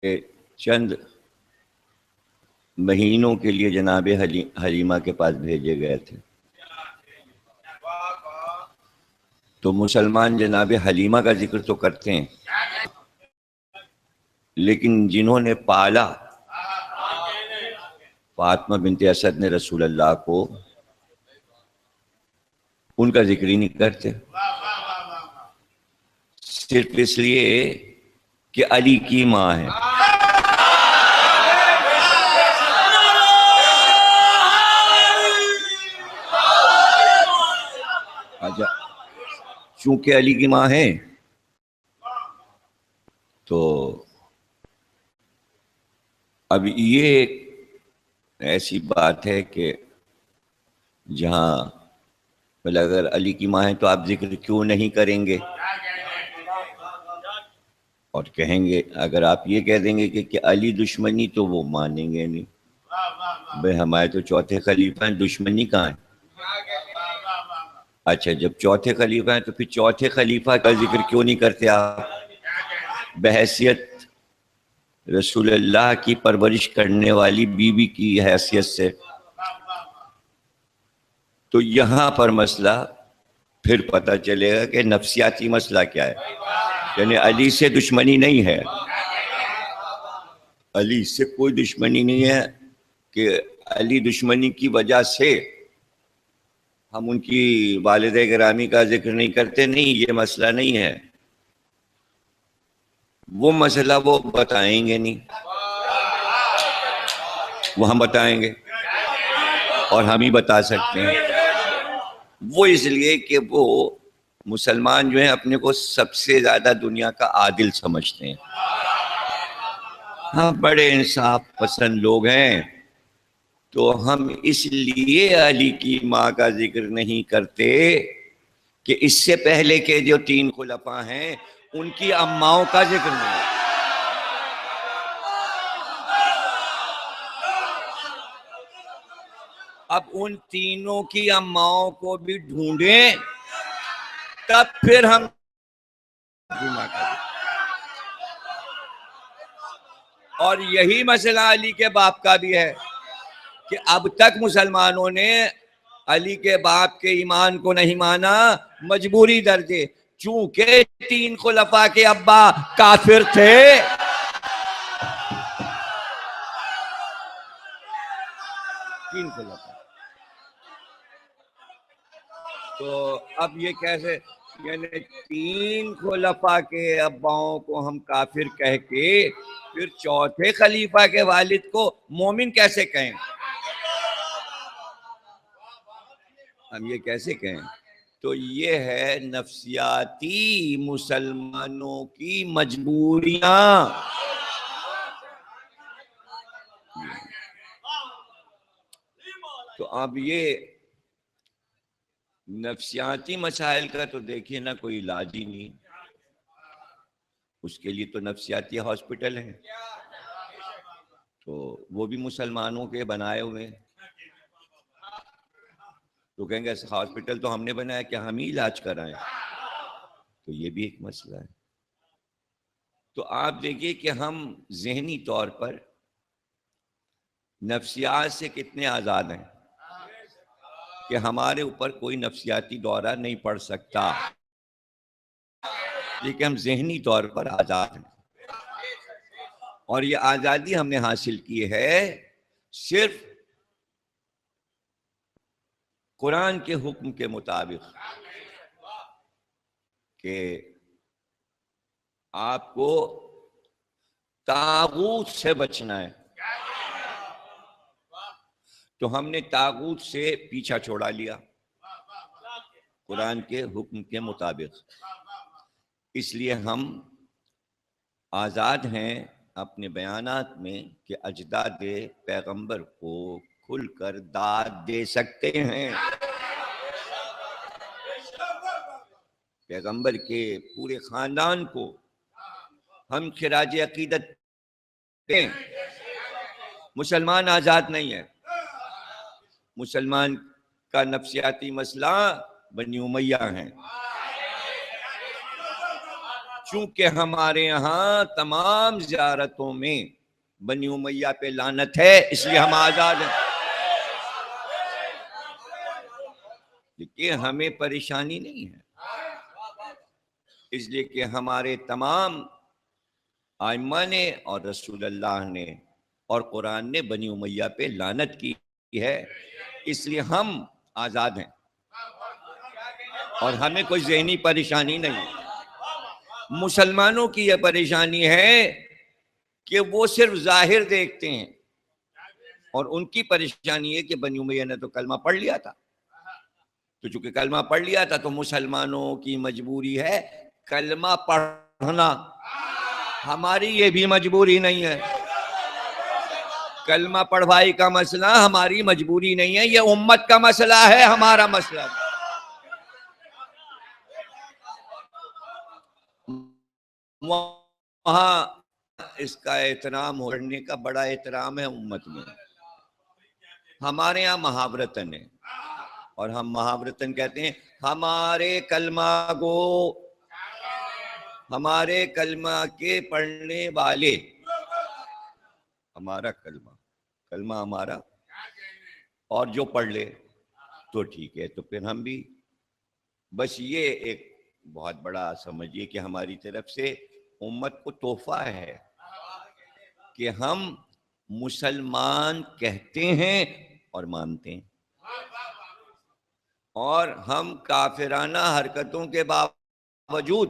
چند مہینوں کے لیے جناب حلیمہ کے پاس بھیجے گئے تھے، تو مسلمان جناب حلیمہ کا ذکر تو کرتے ہیں، لیکن جنہوں نے پالا فاطمہ بنت اسد نے رسول اللہ کو، ان کا ذکر ہی نہیں کرتے، صرف اس لیے کہ علی کی ماں ہے۔ اچھا، چونکہ علی کی ماں ہے تو اب یہ ایک ایسی بات ہے کہ جہاں اگر علی کی ماں ہے تو آپ ذکر کیوں نہیں کریں گے؟ اور کہیں گے، اگر آپ یہ کہہ دیں گے کہ علی دشمنی، تو وہ مانیں گے نہیں، بھئی ہمارے تو چوتھے خلیفہ ہیں، دشمنی کہاں ہے؟ اچھا، جب چوتھے خلیفہ ہیں تو پھر چوتھے خلیفہ کا ذکر کیوں نہیں کرتے آپ بحیثیت رسول اللہ کی پرورش کرنے والی بیوی کی حیثیت سے؟ تو یہاں پر مسئلہ پھر پتہ چلے گا کہ نفسیاتی مسئلہ کیا ہے، یعنی علی سے دشمنی نہیں ہے، علی سے کوئی دشمنی نہیں ہے کہ علی دشمنی کی وجہ سے ہم ان کی والد گرامی کا ذکر نہیں کرتے، نہیں، یہ مسئلہ نہیں ہے، وہ مسئلہ وہ بتائیں گے نہیں، وہ ہم بتائیں گے اور ہم ہی بتا سکتے ہیں۔ وہ اس لیے کہ وہ مسلمان جو ہیں اپنے کو سب سے زیادہ دنیا کا عادل سمجھتے ہیں، ہم بڑے انصاف پسند لوگ ہیں، تو ہم اس لیے علی کی ماں کا ذکر نہیں کرتے کہ اس سے پہلے کے جو 3 خلفاء ہیں ان کی اماؤں کا ذکر نہیں ہے۔ اب ان تینوں کی اماؤں کو بھی ڈھونڈیں تب پھر ہم اور یہی مسئلہ علی کے باپ کا بھی ہے کہ اب تک مسلمانوں نے علی کے باپ کے ایمان کو نہیں مانا، مجبوری درجے، چونکہ 3 خلفاء کے ابا کافر تھے۔ تو اب یہ کیسے، یعنی 3 خلفاء کے اباؤں کو ہم کافر کہہ کے پھر چوتھے خلیفہ کے والد کو مومن کیسے کہیں؟ ہم یہ کیسے کہیں؟ تو یہ ہے نفسیاتی مسلمانوں کی مجبوریاں۔ تو اب یہ نفسیاتی مسائل کا تو دیکھیے نا کوئی علاج ہی نہیں، اس کے لیے تو نفسیاتی ہاسپٹل ہیں، تو وہ بھی مسلمانوں کے بنائے ہوئے ہیں، تو کہیں گے ہاسپٹل تو ہم نے بنایا، کہ ہم ہی علاج کرائیں؟ تو یہ بھی ایک مسئلہ ہے۔ تو آپ دیکھیے کہ ہم ذہنی طور پر نفسیات سے کتنے آزاد ہیں کہ ہمارے اوپر کوئی نفسیاتی دورہ نہیں پڑ سکتا، لیکن ہم ذہنی طور پر آزاد ہیں، اور یہ آزادی ہم نے حاصل کی ہے صرف قرآن کے حکم کے مطابق کہ آپ کو طاغوت سے بچنا ہے، تو ہم نے طاغوت سے پیچھا چھوڑا لیا قرآن کے حکم کے مطابق، اس لیے ہم آزاد ہیں اپنے بیانات میں کہ اجداد پیغمبر کو کھل کر داد دے سکتے ہیں، پیغمبر کے پورے خاندان کو ہم خراج عقیدت دیں۔ مسلمان آزاد نہیں ہے، مسلمان کا نفسیاتی مسئلہ بنی امیہ ہیں، چونکہ ہمارے یہاں تمام زیارتوں میں بنی امیہ پہ لعنت ہے، اس لیے ہم آزاد ہیں. لیکن ہمیں پریشانی نہیں ہے، اس لیے کہ ہمارے تمام ائمہ نے اور رسول اللہ نے اور قرآن نے بنی امیہ پہ لعنت کی ہے، اس لیے ہم آزاد ہیں اور ہمیں کوئی ذہنی پریشانی نہیں. مسلمانوں کی یہ پریشانی ہے کہ وہ صرف ظاہر دیکھتے ہیں، اور ان کی پریشانی ہے کہ بنی امیہ نے تو کلمہ پڑھ لیا تھا، تو چونکہ کلمہ پڑھ لیا تھا تو مسلمانوں کی مجبوری ہے کلمہ پڑھنا. ہماری یہ بھی مجبوری نہیں ہے، کلمہ پڑھوائی کا مسئلہ ہماری مجبوری نہیں ہے، یہ امت کا مسئلہ ہے، ہمارا مسئلہ. وہاں اس کا احترام کرنے کا بڑا احترام ہے امت میں. ہمارے یہاں محاورتن ہے، اور ہم محاورتن کہتے ہیں ہمارے کلمہ کو، ہمارے کلمہ کے پڑھنے والے، ہمارا کلمہ ہمارا، اور جو پڑھ لے تو ٹھیک ہے. تو پھر ہم بھی بس یہ ایک بہت بڑا سمجھیے کہ ہماری طرف سے امت کو تحفہ ہے کہ ہم مسلمان کہتے ہیں اور مانتے ہیں، اور ہم کافرانہ حرکتوں کے باوجود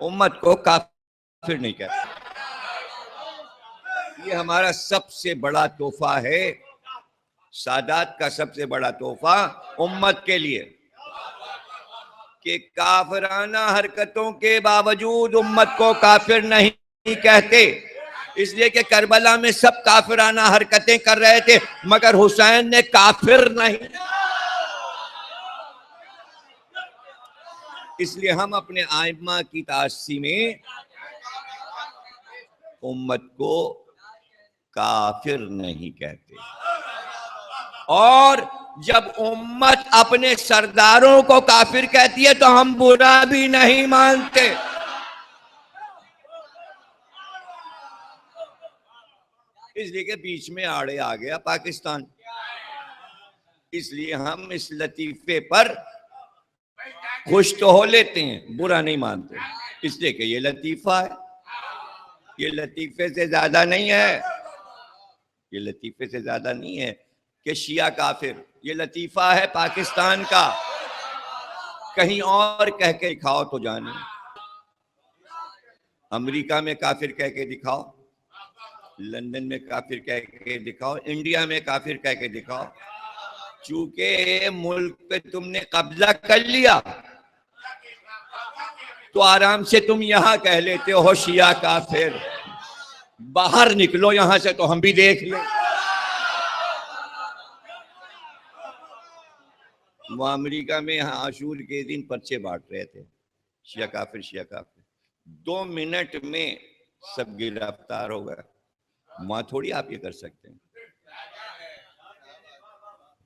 امت کو کافر نہیں کہتے. یہ ہمارا سب سے بڑا تحفہ ہے، سادات کا سب سے بڑا تحفہ امت کے لیے، کہ کافرانہ حرکتوں کے باوجود امت کو کافر نہیں کہتے. اس لیے کہ کربلا میں سب کافرانہ حرکتیں کر رہے تھے مگر حسین نے کافر نہیں. اس لیے ہم اپنے ائمہ کی تأسی میں امت کو کافر نہیں کہتے، اور جب امت اپنے سرداروں کو کافر کہتی ہے تو ہم برا بھی نہیں مانتے. اس لیے کہ بیچ میں آڑے آ گیا پاکستان، اس لیے ہم اس لطیفے پر خوش تو ہو لیتے ہیں، برا نہیں مانتے، اس لیے کہ یہ لطیفہ ہے، یہ لطیفے سے زیادہ نہیں ہے، یہ لطیفے سے زیادہ نہیں ہے کہ شیعہ کافر. یہ لطیفہ ہے پاکستان کا، کہیں اور کہہ کے دکھاؤ تو جانے. امریکہ میں کافر کہہ کے دکھاؤ، لندن میں کافر کہہ کے دکھاؤ، انڈیا میں کافر کہہ کے دکھاؤ. چونکہ ملک پہ تم نے قبضہ کر لیا تو آرام سے تم یہاں کہہ لیتے ہو شیعہ کافر. باہر نکلو یہاں سے تو ہم بھی دیکھ لیں. وہ امریکہ میں عاشور کے دن پرچے بانٹ رہے تھے، شیعہ کافر شیعہ کافر، 2 منٹ میں سب گرفتار ہو گئے. وہاں تھوڑی آپ یہ کر سکتے ہیں،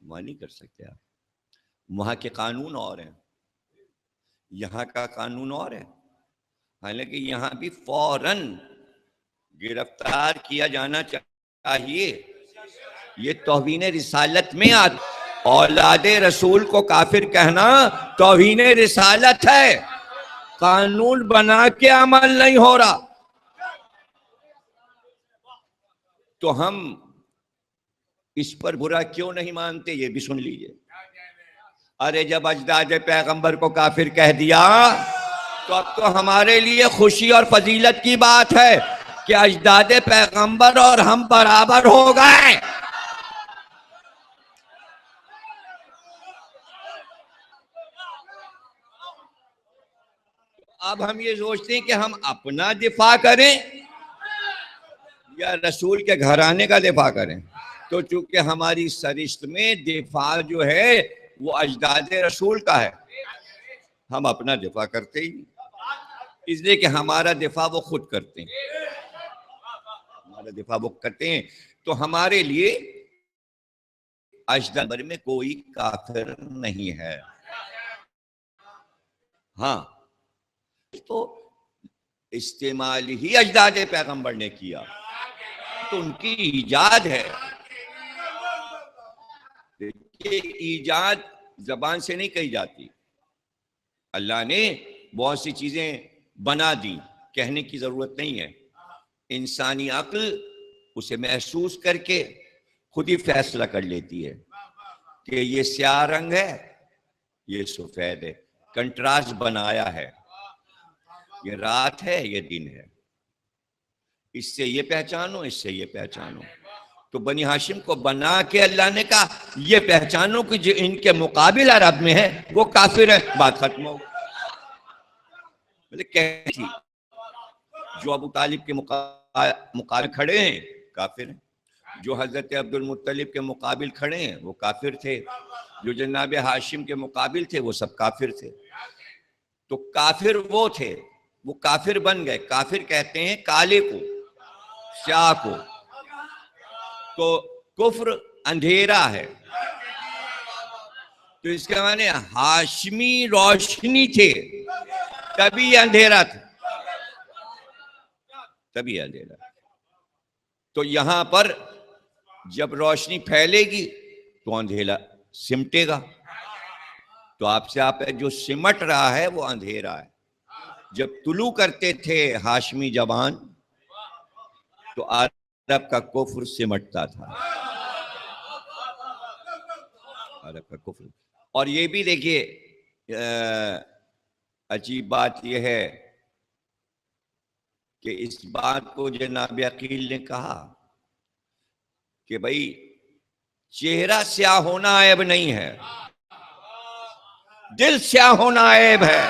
وہاں نہیں کر سکتے آپ. وہاں کے قانون اور ہیں، یہاں کا قانون اور ہے. حالانکہ یہاں بھی فوراً گرفتار کیا جانا چاہیے. یہ توہین رسالت میں آتا، اولاد رسول کو کافر کہنا توہین رسالت ہے. قانون بنا کے عمل نہیں ہو رہا تو ہم اس پر برا کیوں نہیں مانتے، یہ بھی سن لیجئے. ارے جب اجداد پیغمبر کو کافر کہہ دیا تو اب تو ہمارے لیے خوشی اور فضیلت کی بات ہے کہ اجداد پیغمبر اور ہم برابر ہو گئے. اب ہم یہ سوچتے ہیں کہ ہم اپنا دفاع کریں یا رسول کے گھرانے کا دفاع کریں. تو چونکہ ہماری سرشت میں دفاع جو ہے وہ اجداد رسول کا ہے، ہم اپنا دفاع کرتے ہی، اس لیے کہ ہمارا دفاع وہ خود کرتے ہیں، ہمارا دفاع وہ کرتے ہیں. تو ہمارے لیے اجداد میں کوئی کافر نہیں ہے. ہاں تو استعمال ہی اجداد پیغمبر نے کیا، تو ان کی ایجاد ہے. یہ ایجاد زبان سے نہیں کہی جاتی، اللہ نے بہت سی چیزیں بنا دی، کہنے کی ضرورت نہیں ہے. انسانی عقل اسے محسوس کر کے خود ہی فیصلہ کر لیتی ہے کہ یہ سیاہ رنگ ہے، یہ سفید ہے، کنٹراسٹ بنایا ہے، یہ رات ہے، یہ دن ہے، اس سے یہ پہچانو، اس سے یہ پہچانو. تو بنی ہاشم کو بنا کے اللہ نے کہا یہ پہچانو کہ جو ان کے مقابل عرب میں ہے وہ کافر ہے، بات ختم ہو. تھی جو ابو طالب کے مقابل کھڑے ہیں کافر ہیں، جو حضرت عبد المطلب کے مقابل کھڑے ہیں وہ کافر تھے، جو جناب ہاشم کے مقابل تھے وہ سب کافر تھے. تو کافر وہ تھے، وہ کافر بن گئے. کافر کہتے ہیں کالے کو، سیاہ کو. تو کفر اندھیرا ہے، تو اس کے معنی ہاشمی روشنی تھے تبھی اندھیرا تھا، تبھی اندھیرا. تو یہاں پر جب روشنی پھیلے گی تو اندھیرا سمٹے گا. تو آپ سے آپ جو سمٹ رہا ہے وہ اندھیرا ہے. جب طلوع کرتے تھے ہاشمی جوان تو عرب کا کفر سمٹتا تھا، عرب کا کفر. اور یہ بھی دیکھیے عجیب بات یہ ہے کہ اس بات کو جناب عقیل نے کہا کہ بھائی چہرہ سیاہ ہونا عیب نہیں ہے، دل سیاہ ہونا عیب ہے.